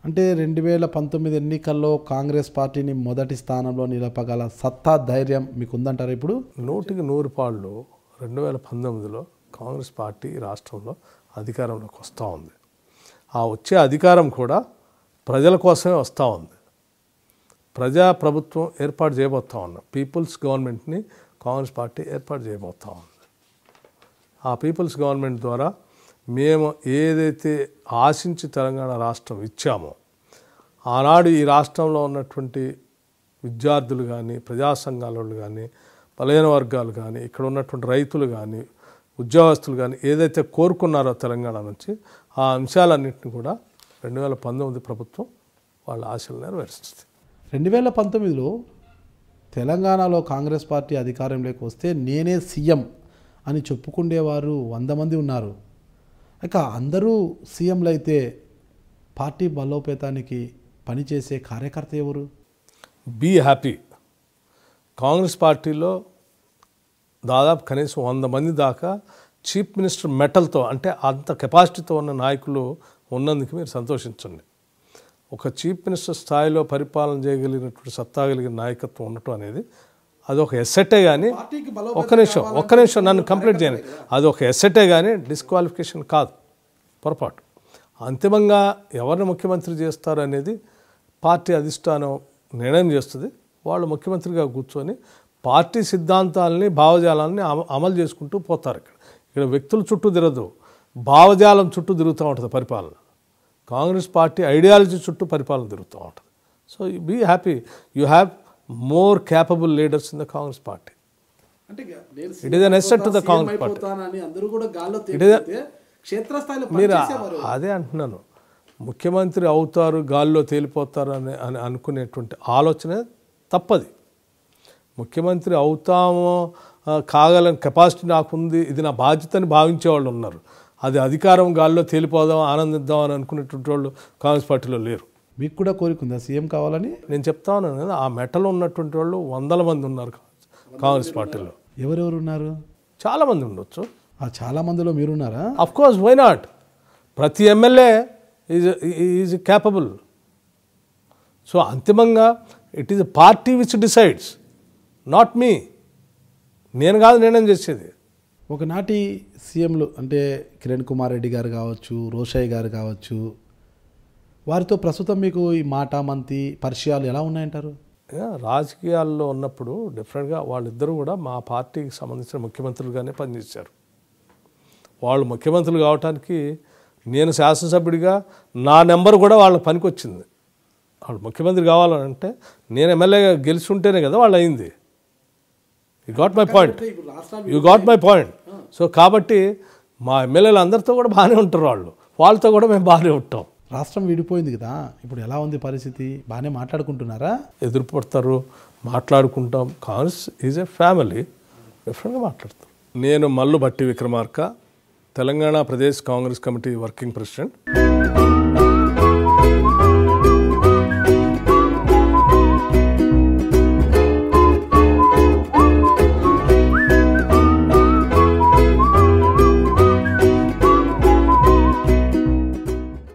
అంటే 2019 ఎన్నికల్లో కాంగ్రెస్ పార్టీని మొదటి స్థానంలో నిలపగల సత్తా ధైర్యం మీకు ఉందంటారా? ఇప్పుడు 100% 2019లో కాంగ్రెస్ పార్టీ రాష్ట్రంలో అధికారంలోకి వస్తూ ఉంది. ఆ వచ్చే అధికారం కూడా ప్రజల కోసమే వస్తూ ఉంది. ప్రజా ప్రభుత్వం ఏర్పాటు చేయబోతా ఉన్నాం. పీపుల్స్ గవర్నమెంట్ని కాంగ్రెస్ పార్టీ ఏర్పాటు చేయబోతా ఉంది. ఆ పీపుల్స్ గవర్నమెంట్ ద్వారా మేము ఏదైతే ఆశించి తెలంగాణ రాష్ట్రం ఇచ్చామో, ఆనాడు ఈ రాష్ట్రంలో ఉన్నటువంటి విద్యార్థులు కానీ, ప్రజా సంఘాల వాళ్ళు కానీ, బలహీన వర్గాలు కానీ, ఇక్కడ ఉన్నటువంటి రైతులు కానీ, ఉద్యోగస్తులు కానీ ఏదైతే కోరుకున్నారో తెలంగాణ నుంచి, ఆ అంశాలన్నింటినీ కూడా 2019 ప్రభుత్వం వాళ్ళ ఆశలు నెరవేరుస్తుంది. 2019లో తెలంగాణలో కాంగ్రెస్ పార్టీ అధికారంలోకి వస్తే నేనే సీఎం అని చెప్పుకునేవారు 100 మంది ఉన్నారు. ఇక అందరూ సీఎంలు అయితే పార్టీ బలోపేతానికి పనిచేసే కార్యకర్త ఎవరు? Be happy. కాంగ్రెస్ పార్టీలో దాదాపు కనీసం 100 మంది దాకా చీఫ్ మినిస్టర్ మెటల్తో, అంటే అంత కెపాసిటీతో ఉన్న నాయకులు ఉన్నందుకు మీరు సంతోషించండి. ఒక చీఫ్ మినిస్టర్ స్థాయిలో పరిపాలన చేయగలిగినటువంటి సత్తా కలిగిన నాయకత్వం ఉండటం అనేది అది ఒక ఎస్సెటే కానీ, ఒక్క నిమిషం నన్ను కంప్లీట్ చేయండి. అది ఒక ఎస్సెటే కానీ డిస్క్వాలిఫికేషన్ కాదు, పొరపాటు. అంతిమంగా ఎవరిని ముఖ్యమంత్రి చేస్తారు అనేది పార్టీ అధిష్టానం నిర్ణయం చేస్తుంది. వాళ్ళు ముఖ్యమంత్రిగా కూర్చొని పార్టీ సిద్ధాంతాలని, భావజాలాన్ని అమలు చేసుకుంటూ పోతారు. ఇక్కడ వ్యక్తుల చుట్టూ తిరగదు, భావజాలం చుట్టూ తిరుగుతూ ఉంటుంది పరిపాలన. కాంగ్రెస్ పార్టీ ఐడియాలజీ చుట్టూ పరిపాలన తిరుగుతూ ఉంటుంది. So be happy, you have more capable leaders in the Congress party. It is an asset to the Congress party. మీరు అదే అంటున్నాను, ముఖ్యమంత్రి అవుతారు గాల్లో తేలిపోతారు అని అనుకునేటువంటి ఆలోచన తప్పది. ముఖ్యమంత్రి అవుతామో కాగలని కెపాసిటీ నాకుంది, ఇది నా బాధ్యత అని భావించే వాళ్ళు ఉన్నారు. అది అధికారం గాల్లో తేలిపోదాం, ఆనందిద్దాం అని అనుకునేటువంటి వాళ్ళు కాంగ్రెస్ పార్టీలో లేరు. మీకు కూడా కోరికుందా సీఎం కావాలని? నేను చెప్తా ఉన్నాను కదా, ఆ మెటలో ఉన్నటువంటి వాళ్ళు 100 మంది ఉన్నారు కాంగ్రెస్ పార్టీలో. ఎవరెవరు ఉన్నారు? చాలా మంది ఉండొచ్చు. ఆ చాలా మందిలో మీరున్నారా? Of course, why not. ప్రతి ఎమ్మెల్యే ఈజ్ క్యాపబుల్. సో అంతిమంగా it is party which decides, not me. నేను కాదు నిర్ణయం చేసేది. ఒకనాటి సీఎంలు అంటే కిరణ్ కుమార్ రెడ్డి గారు కావచ్చు, రోషయ్య గారు కావచ్చు, వారితో ప్రస్తుతం మీకు ఈ మాట మంతి పరిచయాలు ఎలా ఉన్నాయంటారు? రాజకీయాల్లో ఉన్నప్పుడు డిఫరెంట్గా వాళ్ళిద్దరూ కూడా మా పార్టీకి సంబంధించిన ముఖ్యమంత్రులుగానే పనిచేశారు. వాళ్ళు ముఖ్యమంత్రులు కావడానికి నేను శాసనసభ్యుడిగా నా నెంబర్ కూడా వాళ్ళ పనికి వచ్చింది. వాళ్ళు ముఖ్యమంత్రి కావాలంటే నేను ఎమ్మెల్యేగా గెలిచి ఉంటేనే కదా వాళ్ళు అయింది. You got my point. So కాబట్టి మా ఎమ్మెల్యేలు అందరితో కూడా బాగానే ఉంటారు, వాళ్ళతో కూడా మేము బాగానే ఉంటాం. రాష్ట్రం విడిపోయింది కదా, ఇప్పుడు ఎలా ఉంది పరిస్థితి? బాగానే మాట్లాడుకుంటున్నారా? ఎదురుపడతారు, మాట్లాడుకుంటాం. కాంగ్రెస్ ఈజ్ ఏ ఫ్యామిలీ, డిఫరెంట్గా మాట్లాడతారు. నేను Mallu Bhatti Vikramarka, Telangana Pradesh Congress committee working president.